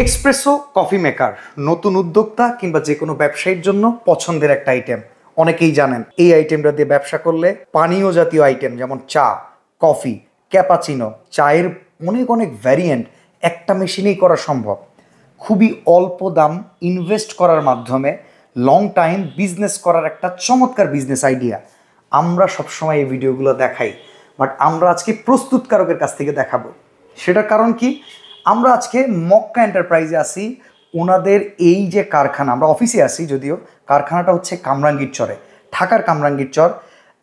Espresso coffee maker নতুন উদ্যোক্তা কিংবা যে কোনো ব্যবসায়ীর জন্য পছন্দের একটা আইটেম। অনেকেই জানেন এই আইটেমটা দিয়ে ব্যবসা করলে পানীয় জাতীয় আইটেম যেমন চা, কফি, ক্যাপাচিনো, চায়ের অনেক অনেক ভ্যারিয়েন্ট একটা মেশিনেই করা সম্ভব। খুবই অল্প দাম ইনভেস্ট করার মাধ্যমে লং টাইম বিজনেস করার একটা চমৎকার বিজনেস আইডিয়া। আমরা সবসময় এই ভিডিওগুলো দেখাই, বাট আমরা আজকে প্রস্তুতকারকের কাছ থেকে দেখাবো। সেটার কারণ কি, আমরা আজকে মক্কা এন্টারপ্রাইজে আসি। ওনাদের এই যে কারখানা, আমরা অফিসে আসি, যদিও কারখানাটা হচ্ছে কামরাঙ্গীর চরে, ঢাকার কামরাঙ্গীর চর।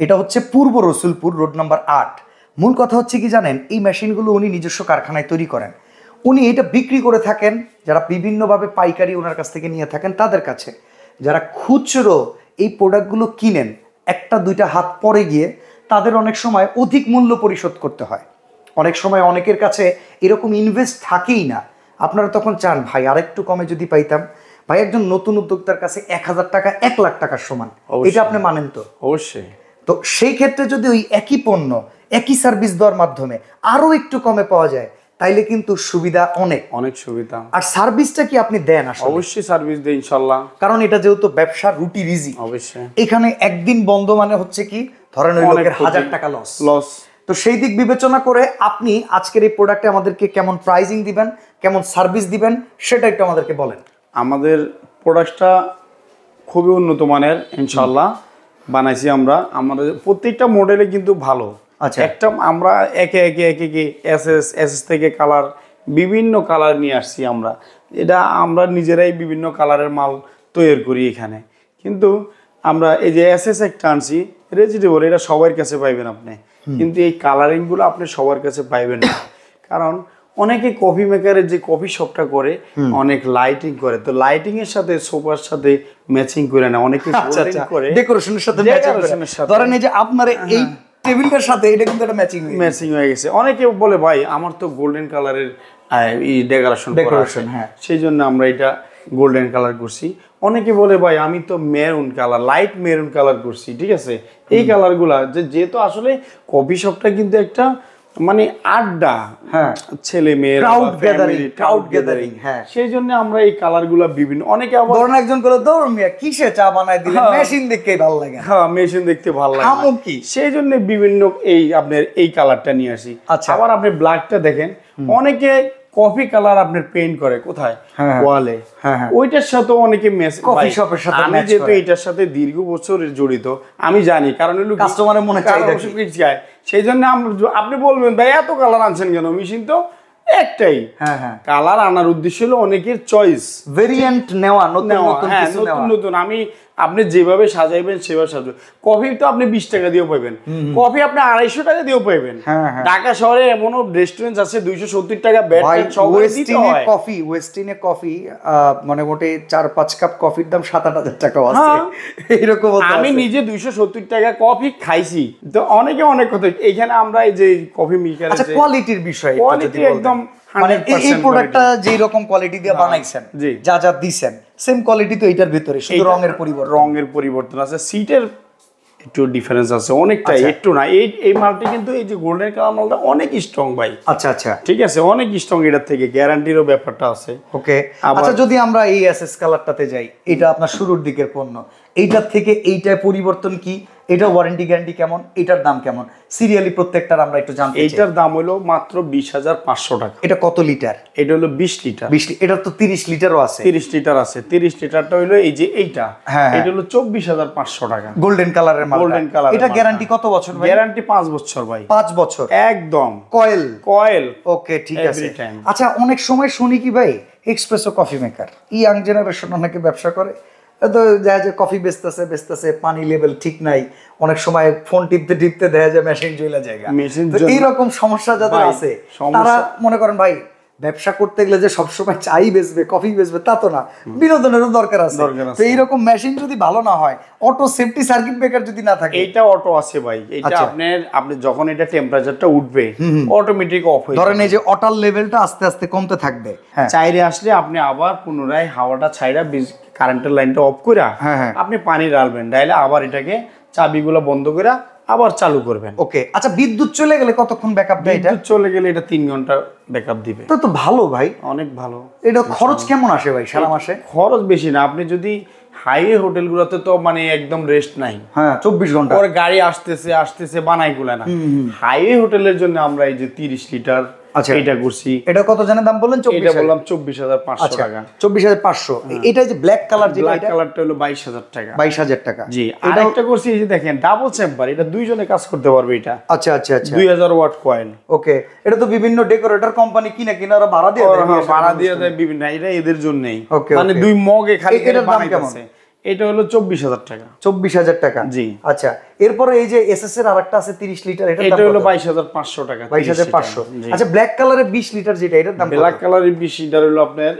এটা হচ্ছে পূর্ব রসুলপুর রোড নাম্বার 8। মূল কথা হচ্ছে কি জানেন, এই মেশিনগুলো উনি নিজস্ব কারখানায় তৈরি করেন। উনি এটা বিক্রি করে থাকেন যারা বিভিন্নভাবে পাইকারি ওনার কাছ থেকে নিয়ে থাকেন তাদের কাছে। যারা খুচরো এই প্রোডাক্টগুলো কিনেন, একটা দুইটা হাত পরে গিয়ে তাদের অনেক সময় অধিক মূল্য পরিশোধ করতে হয়। অনেক সময় অনেকের কাছে এরকম ইনভেস্ট থাকেই না। আপনারা তখন চান ভাই আরেকটু কমে যদি পাইতাম। ভাই একজন নতুন উদ্যোক্তার কাছে 1000 টাকা 1 লাখ টাকার সমান, এটা আপনি মানেন তো? অবশ্যই। তো সেই ক্ষেত্রে যদি ওই একই পণ্য একই সার্ভিস দেওয়ার মাধ্যমে আরো একটু কমে পাওয়া যায়, তাইলে কিন্তু সুবিধা অনেক অনেক সুবিধা। আর সার্ভিসটা কি আপনি দেন? আসলে অবশ্যই সার্ভিস দেই ইনশাআল্লাহ, কারণ এটা যেহেতু ব্যবসা রুটি রিজি। অবশ্যই এখানে একদিন বন্ধ মানে হচ্ছে কি, ধরেন ওই লোকের 1000 টাকা লস। তো সেই দিক বিবেচনা করে আপনি আজকের এই প্রোডাক্টে আমাদেরকে কেমন প্রাইজিং দিবেন, কেমন সার্ভিস দিবেন, সেটা একটু আমাদেরকে বলেন। আমাদের প্রোডাক্টটা খুবই উন্নত মানের ইনশাআল্লাহ বানাইছি আমরা। আমাদের প্রত্যেকটা মডেলে কিন্তু ভালো। আচ্ছা, একটা আমরা একে এস থেকে কালার, বিভিন্ন কালার নিয়ে আসছি আমরা। এটা আমরা নিজেরাই বিভিন্ন কালারের মাল তৈরি করি এখানে। কিন্তু আমরা এই যে এস একটা আনছি রেজিটেবল, এটা সবার কাছে পাইবেন আপনি, কিন্তু এই কালারিংগুলো আপনি সবার কাছে পাইবেন না। কারণ অনেকে কফি মেকারের যে কফি শপটা করে অনেক লাইটিং করে, তো লাইটিং এর সাথে সোফার সাথে ম্যাচিং করে না, অনেকে করে ডেকোরেশনের সাথে ধরেন এই যে আপনার এই টেবিলটার সাথে এটা কিন্তু একটা ম্যাচিং হয়ে গেছে। অনেকে বলে ভাই আমার তো গোল্ডেন কালারের ডেকোরেশন, হ্যাঁ সেই জন্য আমরা এটা গোল্ডেন কালার করছি। অনেকে বলে ভাই আমি তো maroon colour, light maroon colour করছি। ঠিক আছে, এই কালারগুলা যেহেতু আসলে কফি শপটা কিন্তু একটা মানে আড্ডা, হ্যাঁ ছেলে মেয়ের ক্রাউড গ্যাদারিং, হ্যাঁ সেই জন্য আমরা এই কালারগুলা বিভিন্ন, অনেকে আবার ধরেন একজন বলে দৌড় মিয়া কিসে চা বানাই দিলে, মেশিন দেখতে ভালো লাগে, হ্যাঁ মেশিন দেখতে ভালো লাগে কি, সেই জন্য বিভিন্ন এই আপনার এই কালারটা নিয়ে আসি। আচ্ছা, আবার আপনি ব্ল্যাকটা দেখেন, অনেকে কফি কালার আপনার পেইন্ট করে কোথায়, ওয়ালে, ওইটার সাথে অনেকে কফি শপের সাথে আমি যেহেতু এটার সাথে দীর্ঘ বছরের জড়িত আমি জানি, কারণ কাস্টমারের মনে চায়, সেই জন্য আপনি বলবেন ভাই এত কালার আনছেন কেন, মেশিন তো একটাই। কালার আনার উদ্দেশ্য হলো অনেকের চয়েস, ভেরিয়েন্ট নেওয়া, নতুন আমি আপনি যেভাবে সাজাইবেন সেভাবে সাজাবেন। কফি তো আপনি 20 টাকা দিয়েও পাইবেন, কফি আপনি 250 টাকা দিয়েও পাইবেন। ঢাকা শহরে এমনও রেস্টুরেন্ট আছে 270 টাকা ওয়েস্টিনে কফি মোটামুটি 4-5 কাপ কফির দাম 7-8 হাজার টাকা আছে এরকম। আমি নিজে 270 টাকা কফি খাইছি। তো অনেকে অনেক কথা, এখানে আমরা এই যে কফি মেকার, আচ্ছা কোয়ালিটির বিষয়, কোয়ালিটি একদম মানে এই প্রোডাক্টটা যে রকম কোয়ালিটি দিয়ে বানাইছেন, যা যা দিবেন সেম কোয়ালিটি তো এটার ভিতরে, শুধু রঙের পরিবর্তন আছে, সিটের একটু ডিফারেন্স আছে অনেকটাই, একটু না। এই মালটা কিন্তু এই যে গোল্ডেন কালার মালটা অনেক স্ট্রং ভাই। আচ্ছা ঠিক আছে, অনেক স্ট্রং, এটার থেকে গ্যারান্টিরও ব্যাপারটা আছে। ওকে, আচ্ছা যদি আমরা এই এসএস কালারটাতে যাই, এটা আপনার শুরুর দিকের পণ্য, এইটার থেকে এইটার পরিবর্তন কি, এটা ওয়ারেন্টি গ্যারান্টি কেমন, এটার দাম কেমন, সিরিয়ালি প্রত্যেকটার আমরা একটু জানতে চাই। এইটার দাম হলো মাত্র 20,500 টাকা। এটা কত লিটার? এটা হলো 20 লিটার। এটা তো 30 লিটারও আছে। 30 লিটার আছে। 30 লিটারটা হলো এই যে এইটা, এটা হলো 24,500 টাকা। গোল্ডেন কালারের মাল, গোল্ডেন কালার। এটা গ্যারান্টি কত বছর ভাই? গ্যারান্টি 5 বছর ভাই। 5 বছর একদম কয়েল। ওকে ঠিক আছে। আচ্ছা অনেক সময় শুনি কি ভাই, espresso coffee maker young generation অনেকে ব্যবসা করে, তো দেখা যায় কফি বেচতেছে পানি লেভেল ঠিক নাই, অনেক সময় ফোন টিপতে দেখা যায় মেশিন জ্বলে যায়। এইরকম সমস্যা যাদের আছে তারা মনে করেন ভাই ব্যবসা করতে গেলে যে সবসময় চাই বেচবে কফি বেচবে তা তো না, বিনোদনেরও দরকার আছে। তো এইরকম মেশিন যদি ভালো না হয়, অটো সেফটি সার্কিট ব্রেকার যদি না থাকে, এইটা অটো আছে ভাই, এটা আপনি যখন এটা টেম্পারেচারটা উঠবে অটোমেটিক অফ হয়ে, ধরেন এই যে অটাল লেভেলটা আস্তে আস্তে কমতে থাকবে, চাইরে আসলে আপনি আবার পুনরায় হাওয়াটা ছাইরা কারেন্টের লাইনটা অফ করে আপনি পানি ঢালবেন, ঢাইলে আবার এটাকে চাবিগুলো বন্ধ করে আবার চালু করবেন। ওকে, আচ্ছা বিদ্যুৎ চলে গেলে কতক্ষণ ব্যাকআপ দেয় এটা? বিদ্যুৎ চলে গেলে এটা 3 ঘন্টা ব্যাকআপ দিবে। তো তো ভালো ভাই, অনেক ভালো। এটা খরচ কেমন আসে ভাই সারা মাসে? খরচ বেশি না, আপনি যদি হাইওয়ে হোটেলগুলোতে তো মানে একদম রেস্ট নাই, হ্যাঁ 24 ঘন্টা পরে গাড়ি আসতেছে আসতেছে বানাই গুলা না। হাইওয়ে হোটেলের জন্য আমরা এই যে 30 লিটার আচ্ছা এটা করছি। এটা কত জানেন দাম বললেন? এটা বললাম 24,500 টাকা। 24,500। এটা যে ব্ল্যাক কালার, যেটা ব্ল্যাক কালারটা হলো 22,000 টাকা। 22,000 টাকা। জি, আর একটা করছি এই যে দেখেন ডাবল চেম্বার, এটা দুইজনে কাজ করতে পারবে এটা। আচ্ছা আচ্ছা আচ্ছা 2000 ওয়াট কয়েল। ওকে, এটা তো বিভিন্ন ডেকোরেটর কোম্পানি কিনা ওরা ভাড়া দিয়ে দেয়। ভাড়া দিয়ে দেয় বিভিন্ন, এটা এদের জন্যই। ওকে, মানে দুই মগে খালি এটার দাম কেমন? এটা হলো 24,000 টাকা। 24,000 টাকা। জি। আচ্ছা, এরপরে এই যে এসএস এর আরেকটা আছে 30 লিটার, এটা হলো 22,500 টাকা। 22,500। আচ্ছা, ব্ল্যাক কালারের 20 লিটার যেটা, এটার দাম? ব্ল্যাক কালারের 20 লিটার হলো আপনার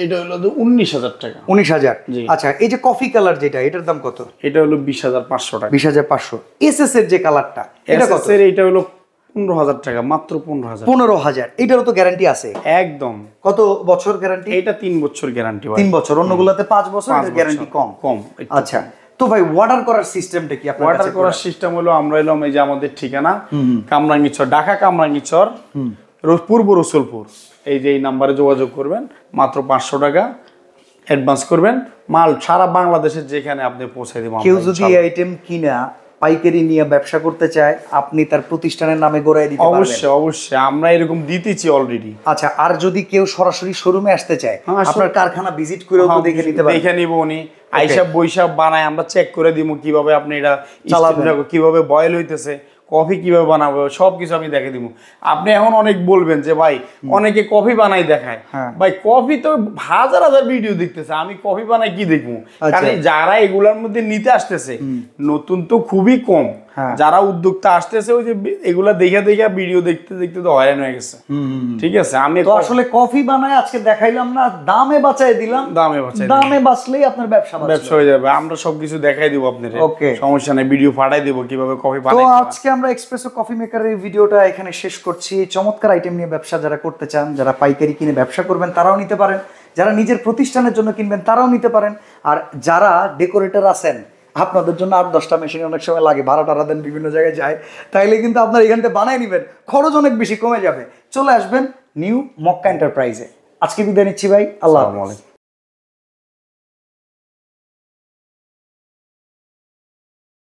এটা হলো 19,000 টাকা। 19,000। জি। আচ্ছা, এই যে কফি কালার যেটা, এটার দাম কত? এটা হলো 20,500 টাকা। 20,500। এসএস এর যে কালারটা, এটা কত? এটা হলো 15,000 টাকা, মাত্র 15,000। 15,000। এটারও তো গ্যারান্টি আছে একদম। কত বছর গ্যারান্টি? এটা 3 বছর গ্যারান্টি। 3 বছর, অন্যগুলোতে 5 বছর, এর গ্যারান্টি কম। আচ্ছা, তো ভাই অর্ডার করার সিস্টেমটা কি আপনার? অর্ডার করার সিস্টেম হলো আমরা এলাম এই যে আমাদের ঠিকানা কামরাঙ্গীরচর, ঢাকা কামরাঙ্গীরচর, পূর্ব রসুলপুর। এই যে এই নাম্বারে যোগাযোগ করবেন, মাত্র 500 টাকা অ্যাডভান্স করবেন, মাল সারা বাংলাদেশের যেখানে আপনি পৌঁছে দেব। কেউ যদি এই আইটেম কিনা পাইকারি নিয়ে ব্যবসা করতে চায়, আপনি তার প্রতিষ্ঠানের নামে গড়াই দিতে পারবেন। অবশ্যই অবশ্যই, আমরা এরকম দিতেছি অলরেডি। আচ্ছা, আর যদি কেউ সরাসরি শোরুমে আসতে চায়, আপনার কারখানা ভিজিট করেও তো দেখে নিতে পারবেন। দেখে নিব উনি, আইসা বৈশাখ বানায়, আমরা চেক করে দিব কিভাবে আপনি এটা চালাবেন, কিভাবে বয়েল হইতেছে, কফি কিভাবে বানাবো, সবকিছু আমি দেখে দিব। আপনি এখন অনেক বলবেন যে ভাই অনেকে কফি বানাই দেখায়, ভাই কফি তো হাজার হাজার ভিডিও দেখতেছে, আমি কফি বানাই কি দেখবো? কারণ যারা এগুলার মধ্যে নিতে আসতেছে নতুন তো খুবই কম, যারা উদ্যোক্তা আসতেছে ওই যে এগুলা দেখে দেখে ভিডিও দেখতে দেখতে তো হয়রান হয়ে গেছে। ঠিক আছে, আমি তো আসলে কফি বানায় আজকে দেখাইলাম না, দামে বাঁচাই দিলাম। দামে বাঁচলেই আপনার ব্যবসা হয়ে যাবে। আমরা সবকিছু দেখাই দিব আপনাদের, সমস্যা নেই, ভিডিও পাঠাই দিব কিভাবে কফি বানাই। তো আজকে আমরা এক্সপ্রেসো কফি মেকারের ভিডিওটা এখানে শেষ করছি। চমৎকার আইটেম নিয়ে ব্যবসা যারা করতে চান, যারা পাইকারি কিনে ব্যবসা করবেন তারাও নিতে পারেন, যারা নিজের প্রতিষ্ঠানের জন্য কিনবেন তারাও নিতে পারেন, আর যারা ডেকোরেটর আছেন আপনাদের জন্য 8-10টা মেশিন অনেক সময় লাগে, ভাড়া টাড়া দেন, বিভিন্ন জায়গায় যায়, তাইলে কিন্তু আপনার এখান থেকে বানাই নেবেন, খরচ অনেক বেশি কমে যাবে। চলে আসবেন নিউ মক্কা এন্টারপ্রাইজে। আজকে বিদায় নিচ্ছি ভাই, আল্লাহ হাফেজ।